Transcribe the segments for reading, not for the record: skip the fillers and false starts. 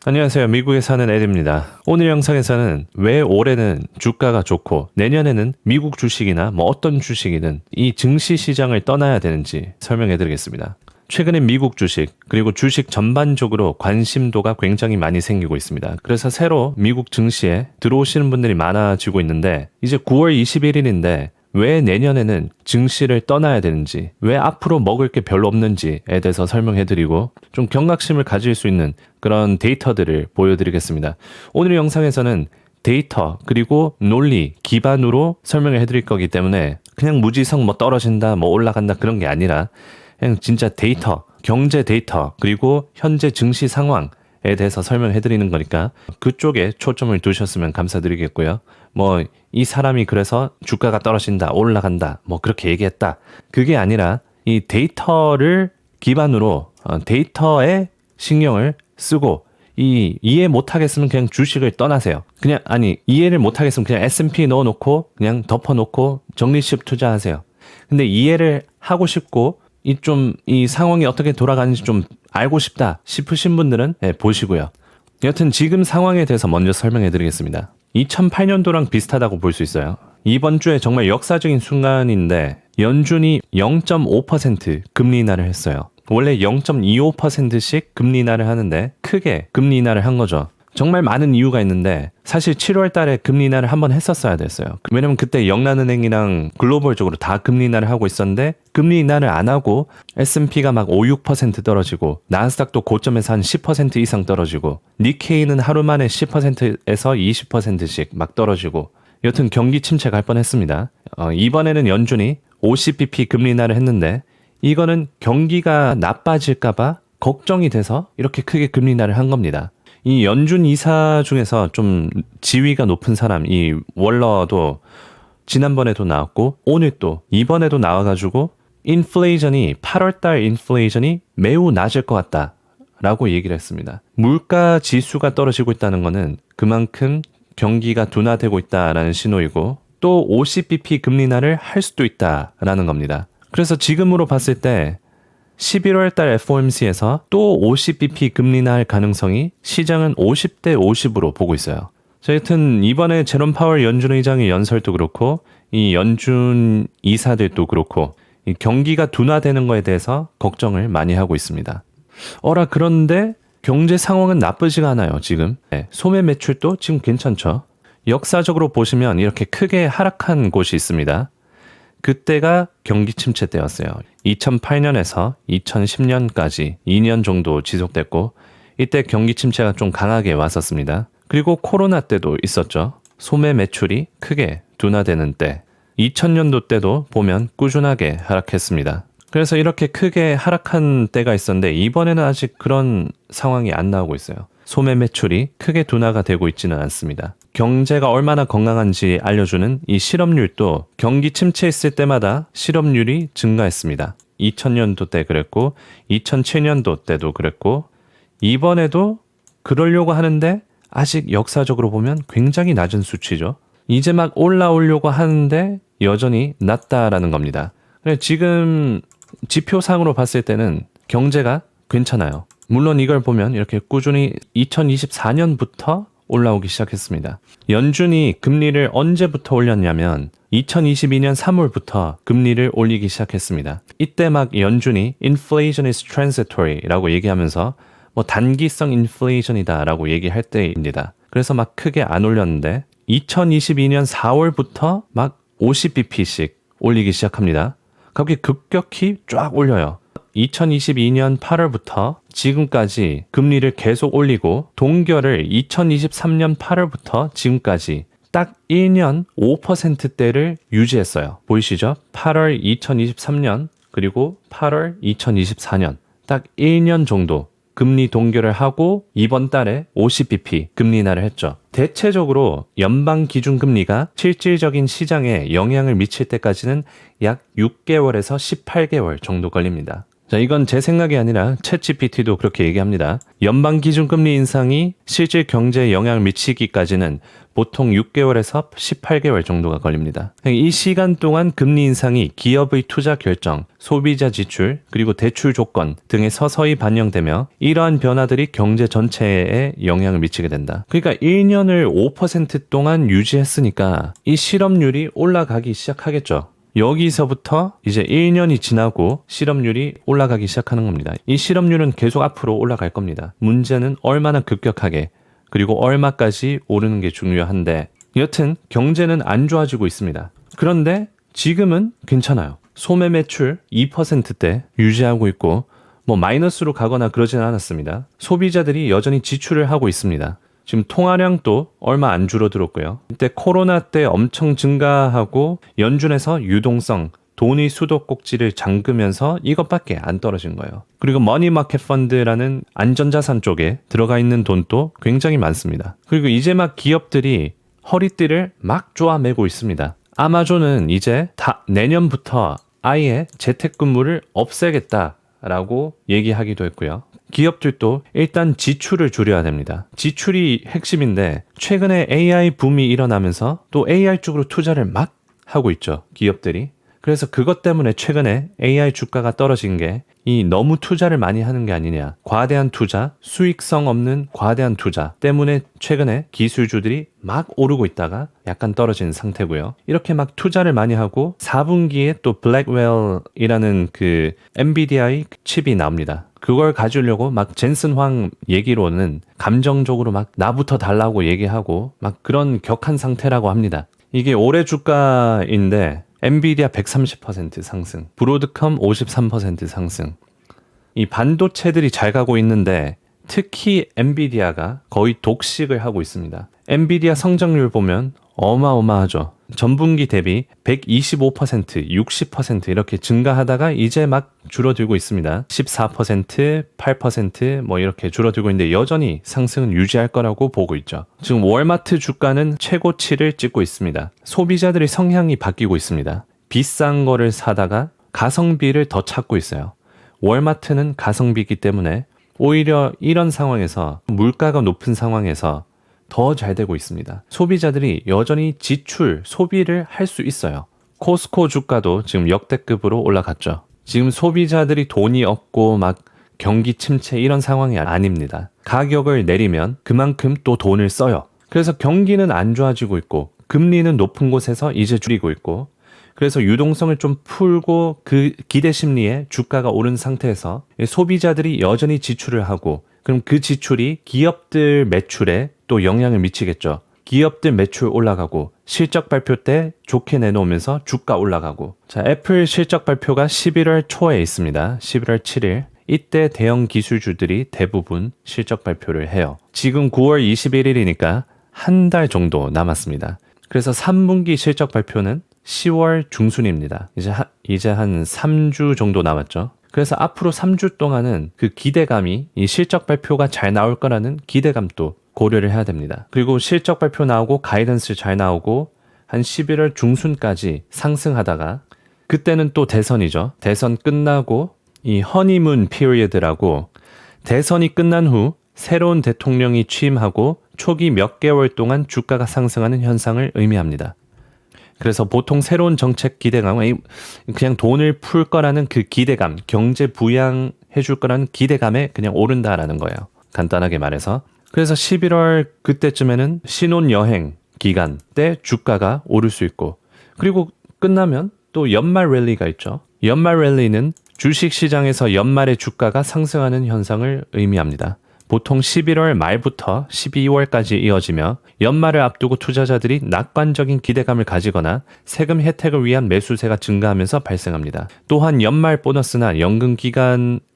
안녕하세요. 미국에 사는 에드입니다. 오늘 영상에서는 왜 올해는 주가가 좋고 내년에는 미국 주식이나 어떤 주식이든 이 증시 시장을 떠나야 되는지 설명해 드리겠습니다. 최근에 미국 주식 그리고 주식 전반적으로 관심도가 굉장히 많이 생기고 있습니다. 그래서 새로 미국 증시에 들어오시는 분들이 많아지고 있는데 이제 9월 21일인데 왜 내년에는 증시를 떠나야 되는지, 왜 앞으로 먹을 게 별로 없는지에 대해서 설명해드리고 좀 경각심을 가질 수 있는 그런 데이터들을 보여드리겠습니다. 오늘 영상에서는 데이터 그리고 논리 기반으로 설명을 해드릴 거기 때문에 그냥 무지성 떨어진다, 올라간다 그런 게 아니라 그냥 진짜 데이터, 경제 데이터 그리고 현재 증시 상황 에 대해서 설명해 드리는 거니까 그쪽에 초점을 두셨으면 감사드리겠고요. 이 사람이 그래서 주가가 떨어진다, 올라간다, 그렇게 얘기했다. 그게 아니라 이 데이터를 기반으로 데이터에 신경을 쓰고 이해 못하겠으면 그냥 주식을 떠나세요. 이해를 못하겠으면 그냥 S&P 넣어놓고 그냥 덮어놓고 적립식 투자하세요. 근데 이해를 하고 싶고 이 상황이 어떻게 돌아가는지 좀 알고 싶다 싶으신 분들은 보시고요. 여튼 지금 상황에 대해서 먼저 설명해 드리겠습니다. 2008년도랑 비슷하다고 볼 수 있어요. 이번 주에 정말 역사적인 순간인데 연준이 0.5% 금리 인하를 했어요. 원래 0.25%씩 금리 인하를 하는데 크게 금리 인하를 한 거죠. 정말 많은 이유가 있는데 사실 7월 달에 금리 인하를 한번 했었어야 됐어요. 왜냐면 그때 영란은행이랑 글로벌적으로 다 금리 인하를 하고 있었는데 금리 인하를 안 하고 S&P가 5, 6% 떨어지고 나스닥도 고점에서 한 10% 이상 떨어지고 니케이는 하루 만에 10%에서 20%씩 떨어지고 여튼 경기 침체 갈 뻔했습니다. 이번에는 연준이 50bp 금리 인하를 했는데 이거는 경기가 나빠질까봐 걱정이 돼서 이렇게 크게 금리 인하를 한 겁니다. 이 연준 이사 중에서 좀 지위가 높은 사람, 이 월러도 지난번에도 나왔고 오늘 또 이번에도 나와가지고 8월달 인플레이션이 매우 낮을 것 같다 라고 얘기를 했습니다. 물가 지수가 떨어지고 있다는 거는 그만큼 경기가 둔화되고 있다라는 신호이고 또 50bp 금리 인하를 할 수도 있다라는 겁니다. 그래서 지금으로 봤을 때 11월 달 FOMC에서 또 50bp 금리 인하할 가능성이 시장은 50대 50으로 보고 있어요. 여튼 이번에 제롬 파월 연준 의장의 연설도 그렇고 이 연준 이사들도 그렇고 이 경기가 둔화되는 거에 대해서 걱정을 많이 하고 있습니다. 그런데 경제 상황은 나쁘지가 않아요, 지금. 소매 매출도 지금 괜찮죠. 역사적으로 보시면 이렇게 크게 하락한 곳이 있습니다. 그때가 경기 침체 때였어요. 2008년에서 2010년까지 2년 정도 지속됐고 이때 경기 침체가 좀 강하게 왔었습니다. 그리고 코로나 때도 있었죠. 소매 매출이 크게 둔화되는 때 2000년도 때도 보면 꾸준하게 하락했습니다. 그래서 이렇게 크게 하락한 때가 있었는데 이번에는 아직 그런 상황이 안 나오고 있어요. 소매 매출이 크게 둔화가 되고 있지는 않습니다. 경제가 얼마나 건강한지 알려주는 이 실업률도 경기 침체 있을 때마다 실업률이 증가했습니다. 2000년도 때 그랬고 2007년도 때도 그랬고 이번에도 그러려고 하는데 아직 역사적으로 보면 굉장히 낮은 수치죠. 이제 올라오려고 하는데 여전히 낮다라는 겁니다. 지금 지표상으로 봤을 때는 경제가 괜찮아요. 물론 이걸 보면 이렇게 꾸준히 2024년부터 올라오기 시작했습니다. 연준이 금리를 언제부터 올렸냐면 2022년 3월부터 금리를 올리기 시작했습니다. 이때 연준이 inflation is transitory라고 얘기하면서 단기성 인플레이션이다라고 얘기할 때입니다. 그래서 크게 안 올렸는데 2022년 4월부터 50bp씩 올리기 시작합니다. 갑자기 급격히 쫙 올려요. 2022년 8월부터 지금까지 금리를 계속 올리고 동결을 2023년 8월부터 지금까지 딱 1년 5%대를 유지했어요. 보이시죠? 8월 2023년 그리고 8월 2024년 딱 1년 정도 금리 동결을 하고 이번 달에 50bp 금리 인하를 했죠. 대체적으로 연방 기준 금리가 실질적인 시장에 영향을 미칠 때까지는 약 6개월에서 18개월 정도 걸립니다. 자, 이건 제 생각이 아니라 챗GPT도 그렇게 얘기합니다. 연방기준금리 인상이 실질 경제에 영향을 미치기까지는 보통 6개월에서 18개월 정도가 걸립니다. 이 시간 동안 금리 인상이 기업의 투자 결정, 소비자 지출, 그리고 대출 조건 등에 서서히 반영되며 이러한 변화들이 경제 전체에 영향을 미치게 된다. 그러니까 1년을 5% 동안 유지했으니까 이 실업률이 올라가기 시작하겠죠. 여기서부터 이제 1년이 지나고 실업률이 올라가기 시작하는 겁니다. 이 실업률은 계속 앞으로 올라갈 겁니다. 문제는 얼마나 급격하게 그리고 얼마까지 오르는 게 중요한데 여튼 경제는 안 좋아지고 있습니다. 그런데 지금은 괜찮아요. 소매 매출 2%대 유지하고 있고 뭐 마이너스로 가거나 그러지는 않았습니다. 소비자들이 여전히 지출을 하고 있습니다. 지금 통화량도 얼마 안 줄어들었고요. 이때 코로나 때 엄청 증가하고 연준에서 유동성, 돈의 수도꼭지를 잠그면서 이것밖에 안 떨어진 거예요. 그리고 머니마켓 펀드라는 안전자산 쪽에 들어가 있는 돈도 굉장히 많습니다. 그리고 이제 막 기업들이 허리띠를 막 조아매고 있습니다. 아마존은 이제 내년부터 아예 재택근무를 없애겠다라고 얘기하기도 했고요. 기업들도 일단 지출을 줄여야 됩니다. 지출이 핵심인데 최근에 AI 붐이 일어나면서 또 AI 쪽으로 투자를 막 하고 있죠. 기업들이. 그래서 그것 때문에 최근에 AI 주가가 떨어진 게 이 너무 투자를 많이 하는 게 아니냐. 과대한 투자, 수익성 없는 과대한 투자 때문에 최근에 기술주들이 막 오르고 있다가 약간 떨어진 상태고요. 이렇게 막 투자를 많이 하고 4분기에 또 블랙웰이라는 그 엔비디아의 칩이 나옵니다. 그걸 가지려고 막 젠슨 황 얘기로는 감정적으로 막 나부터 달라고 얘기하고 막 그런 격한 상태라고 합니다. 이게 올해 주가인데 엔비디아 130% 상승, 브로드컴 53% 상승. 이 반도체들이 잘 가고 있는데 특히 엔비디아가 거의 독식을 하고 있습니다. 엔비디아 성장률 보면 어마어마하죠. 전분기 대비 125%, 60% 이렇게 증가하다가 이제 막 줄어들고 있습니다. 14%, 8% 뭐 이렇게 줄어들고 있는데 여전히 상승은 유지할 거라고 보고 있죠. 지금 월마트 주가는 최고치를 찍고 있습니다. 소비자들의 성향이 바뀌고 있습니다. 비싼 거를 사다가 가성비를 더 찾고 있어요. 월마트는 가성비이기 때문에 오히려 이런 상황에서 물가가 높은 상황에서 더 잘 되고 있습니다. 소비자들이 여전히 지출, 소비를 할 수 있어요. 코스코 주가도 지금 역대급으로 올라갔죠. 지금 소비자들이 돈이 없고 막 경기 침체 이런 상황이 아닙니다. 가격을 내리면 그만큼 또 돈을 써요. 그래서 경기는 안 좋아지고 있고 금리는 높은 곳에서 이제 줄이고 있고 그래서 유동성을 좀 풀고 그 기대 심리에 주가가 오른 상태에서 소비자들이 여전히 지출을 하고 그럼 그 지출이 기업들 매출에 또 영향을 미치겠죠. 기업들 매출 올라가고 실적 발표 때 좋게 내놓으면서 주가 올라가고 자, 애플 실적 발표가 11월 초에 있습니다. 11월 7일. 이때 대형 기술주들이 대부분 실적 발표를 해요. 지금 9월 21일이니까 한 달 정도 남았습니다. 그래서 3분기 실적 발표는 10월 중순입니다. 이제 한 3주 정도 남았죠. 그래서 앞으로 3주 동안은 그 기대감이 이 실적 발표가 잘 나올 거라는 기대감도 고려를 해야 됩니다. 그리고 실적 발표 나오고 가이던스 잘 나오고 한 11월 중순까지 상승하다가 그때는 또 대선이죠. 대선 끝나고 이 허니문 피리어드라고 대선이 끝난 후 새로운 대통령이 취임하고 초기 몇 개월 동안 주가가 상승하는 현상을 의미합니다. 그래서 보통 새로운 정책 기대감은 그냥 돈을 풀 거라는 그 기대감, 경제 부양해 줄 거라는 기대감에 그냥 오른다라는 거예요. 간단하게 말해서. 그래서 11월 그때쯤에는 신혼여행 기간 때 주가가 오를 수 있고 그리고 끝나면 또 연말 랠리가 있죠. 연말 랠리는 주식시장에서 연말에 주가가 상승하는 현상을 의미합니다. 보통 11월 말부터 12월까지 이어지며 연말을 앞두고 투자자들이 낙관적인 기대감을 가지거나 세금 혜택을 위한 매수세가 증가하면서 발생합니다. 또한 연말 보너스나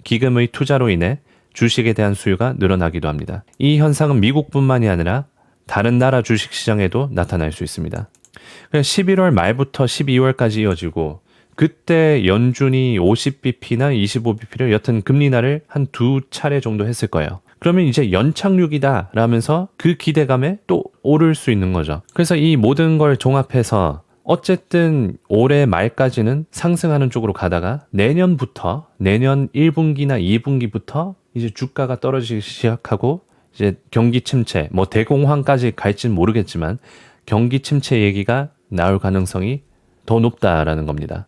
기금의 투자로 인해 주식에 대한 수요가 늘어나기도 합니다. 이 현상은 미국뿐만이 아니라 다른 나라 주식시장에도 나타날 수 있습니다. 11월 말부터 12월까지 이어지고 그때 연준이 50bp나 25bp를 여튼 금리 인하를 한 2차례 정도 했을 거예요. 그러면 이제 연착륙이다 라면서 그 기대감에 또 오를 수 있는 거죠. 그래서 이 모든 걸 종합해서 어쨌든 올해 말까지는 상승하는 쪽으로 가다가 내년부터 내년 1분기나 2분기부터 이제 주가가 떨어지기 시작하고 이제 경기 침체, 뭐 대공황까지 갈진 모르겠지만 경기 침체 얘기가 나올 가능성이 더 높다라는 겁니다.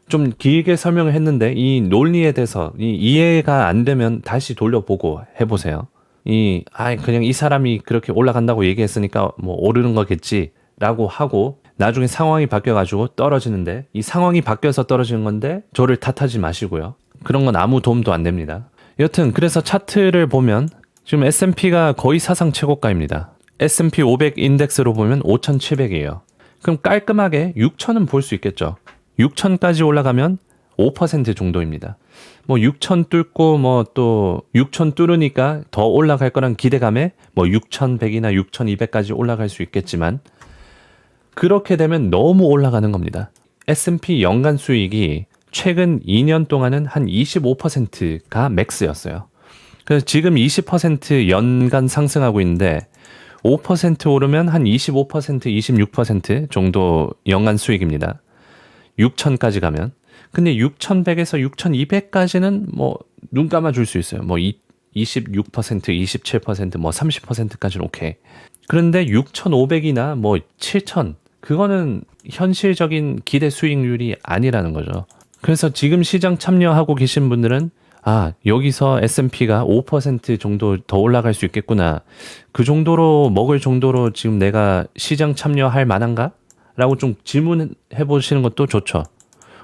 좀 길게 설명을 했는데 이 논리에 대해서 이해가 안 되면 다시 돌려보고 해보세요. 그냥 이 사람이 그렇게 올라간다고 얘기했으니까 뭐 오르는 거겠지라고 하고 나중에 상황이 바뀌어가지고 떨어지는데 이 상황이 바뀌어서 떨어지는 건데 저를 탓하지 마시고요. 그런 건 아무 도움도 안 됩니다. 여튼 그래서 차트를 보면 지금 S&P가 거의 사상 최고가입니다. S&P 500 인덱스로 보면 5,700이에요. 그럼 깔끔하게 6,000은 볼 수 있겠죠. 6,000까지 올라가면 5% 정도입니다. 뭐 6,000 뚫고 뭐 또 6,000 뚫으니까 더 올라갈 거란 기대감에 뭐 6,100이나 6,200까지 올라갈 수 있겠지만 그렇게 되면 너무 올라가는 겁니다. S&P 연간 수익이 최근 2년 동안은 한 25%가 맥스였어요. 그래서 지금 20% 연간 상승하고 있는데 5% 오르면 한 25%, 26% 정도 연간 수익입니다. 6,000까지 가면. 근데 6,100에서 6,200까지는 뭐 눈 감아 줄 수 있어요. 뭐 26%, 27%, 뭐 30%까지는 오케이. 그런데 6,500이나 뭐 7,000 그거는 현실적인 기대 수익률이 아니라는 거죠. 그래서 지금 시장 참여하고 계신 분들은 여기서 S&P가 5% 정도 더 올라갈 수 있겠구나. 그 정도로 먹을 정도로 지금 내가 시장 참여할 만한가? 라고 좀 질문해 보시는 것도 좋죠.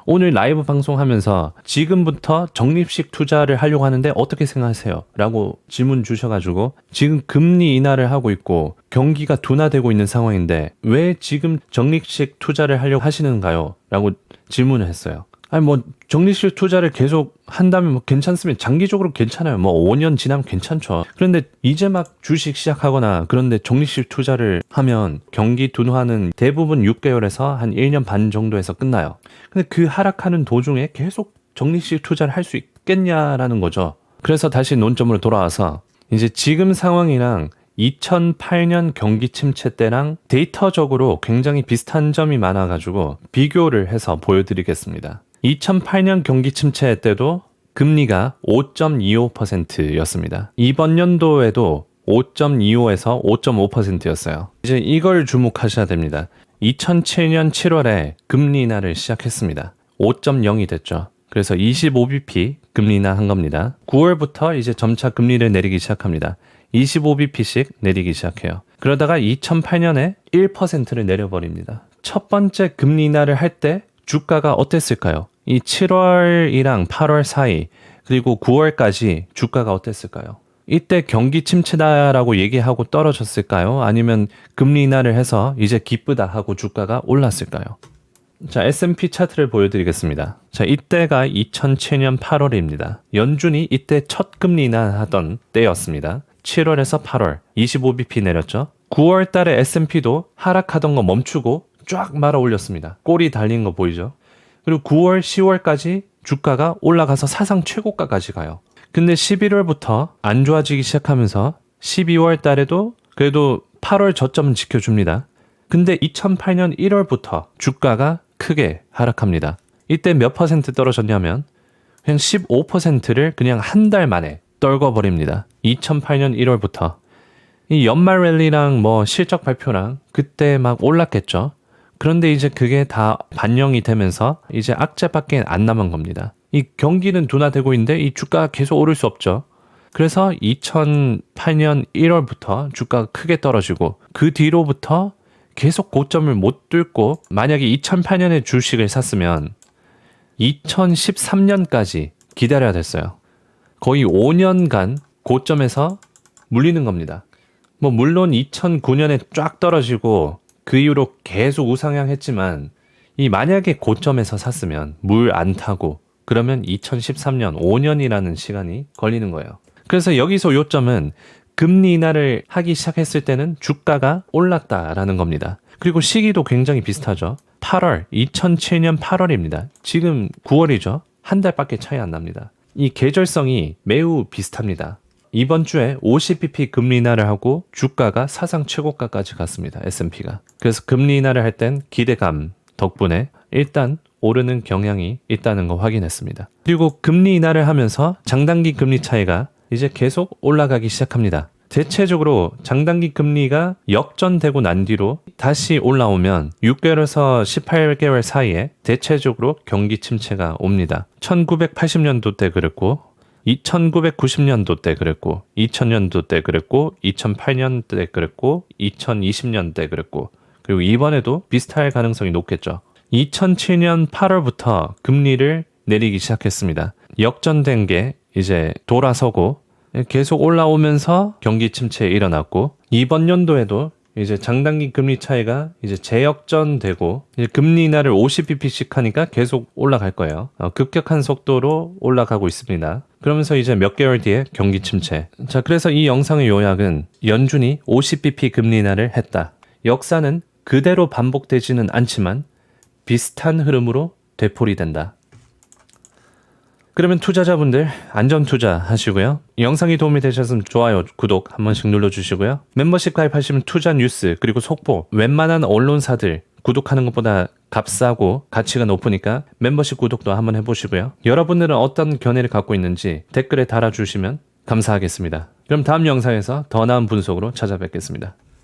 오늘 라이브 방송하면서 지금부터 적립식 투자를 하려고 하는데 어떻게 생각하세요? 라고 질문 주셔가지고 지금 금리 인하를 하고 있고 경기가 둔화되고 있는 상황인데 왜 지금 적립식 투자를 하려고 하시는가요? 라고 질문을 했어요. 뭐 적립식 투자를 계속 한다면 뭐 괜찮으면 장기적으로 괜찮아요. 뭐 5년 지나면 괜찮죠. 그런데 이제 막 주식 시작하거나 그런데 적립식 투자를 하면 경기 둔화는 대부분 6개월에서 한 1년 반 정도에서 끝나요. 근데 그 하락하는 도중에 계속 적립식 투자를 할 수 있겠냐라는 거죠. 그래서 다시 논점으로 돌아와서 이제 지금 상황이랑 2008년 경기 침체 때랑 데이터적으로 굉장히 비슷한 점이 많아가지고 비교를 해서 보여드리겠습니다. 2008년 경기 침체 때도 금리가 5.25%였습니다. 이번 연도에도 5.25에서 5.5%였어요. 이제 이걸 주목하셔야 됩니다. 2007년 7월에 금리 인하를 시작했습니다. 5.0이 됐죠. 그래서 25bp 금리 인하 한 겁니다. 9월부터 이제 점차 금리를 내리기 시작합니다. 25bp씩 내리기 시작해요. 그러다가 2008년에 1%를 내려버립니다. 첫 번째 금리 인하를 할 때 주가가 어땠을까요? 이 7월이랑 8월 사이 그리고 9월까지 주가가 어땠을까요? 이때 경기 침체다라고 얘기하고 떨어졌을까요? 아니면 금리 인하를 해서 이제 기쁘다 하고 주가가 올랐을까요? 자, S&P 차트를 보여드리겠습니다. 자, 이때가 2007년 8월입니다. 연준이 이때 첫 금리 인하하던 때였습니다. 7월에서 8월 25bp 내렸죠. 9월 달에 S&P도 하락하던 거 멈추고 쫙 말아 올렸습니다. 꼬리 달린 거 보이죠? 그리고 9월, 10월까지 주가가 올라가서 사상 최고가까지 가요. 근데 11월부터 안 좋아지기 시작하면서 12월 달에도 그래도 8월 저점은 지켜줍니다. 근데 2008년 1월부터 주가가 크게 하락합니다. 이때 몇 퍼센트 떨어졌냐면 그냥 15%를 그냥 한 달 만에 떨궈버립니다. 2008년 1월부터. 이 연말 랠리랑 뭐 실적 발표랑 그때 막 올랐겠죠. 그런데 이제 그게 다 반영이 되면서 이제 악재밖에 안 남은 겁니다. 이 경기는 둔화되고 있는데 이 주가가 계속 오를 수 없죠. 그래서 2008년 1월부터 주가가 크게 떨어지고 그 뒤로부터 계속 고점을 못 뚫고 만약에 2008년에 주식을 샀으면 2013년까지 기다려야 됐어요. 거의 5년간 고점에서 물리는 겁니다. 뭐 물론 2009년에 쫙 떨어지고 그 이후로 계속 우상향했지만 이 만약에 고점에서 샀으면 물 안 타고 그러면 2013년 5년이라는 시간이 걸리는 거예요. 그래서 여기서 요점은 금리 인하를 하기 시작했을 때는 주가가 올랐다라는 겁니다. 그리고 시기도 굉장히 비슷하죠. 8월, 2007년 8월입니다. 지금 9월이죠. 한 달밖에 차이 안 납니다. 이 계절성이 매우 비슷합니다. 이번 주에 50bp 금리 인하를 하고 주가가 사상 최고가까지 갔습니다. S&P가. 그래서 금리 인하를 할 땐 기대감 덕분에 일단 오르는 경향이 있다는 거 확인했습니다. 그리고 금리 인하를 하면서 장단기 금리 차이가 이제 계속 올라가기 시작합니다. 대체적으로 장단기 금리가 역전되고 난 뒤로 다시 올라오면 6개월에서 18개월 사이에 대체적으로 경기 침체가 옵니다. 1980년도 때 그랬고 1990년도 때 그랬고 2000년도 때 그랬고 2008년 때 그랬고 2020년 때 그랬고 그리고 이번에도 비슷할 가능성이 높겠죠. 2007년 8월부터 금리를 내리기 시작했습니다. 역전된 게 이제 돌아서고 계속 올라오면서 경기 침체에 일어났고 이번 연도에도 이제 장단기 금리 차이가 이제 재역전되고 이제 금리 인하를 50bp씩 하니까 계속 올라갈 거예요. 급격한 속도로 올라가고 있습니다. 그러면서 이제 몇 개월 뒤에 경기 침체. 자, 그래서 이 영상의 요약은 연준이 50bp 금리 인하를 했다. 역사는 그대로 반복되지는 않지만 비슷한 흐름으로 되풀이된다. 그러면 투자자분들 안전 투자 하시고요. 영상이 도움이 되셨으면 좋아요, 구독 한 번씩 눌러주시고요. 멤버십 가입하시면 투자 뉴스 그리고 속보 웬만한 언론사들 구독하는 것보다 값싸고 가치가 높으니까 멤버십 구독도 한번 해보시고요. 여러분들은 어떤 견해를 갖고 있는지 댓글에 달아주시면 감사하겠습니다. 그럼 다음 영상에서 더 나은 분석으로 찾아뵙겠습니다.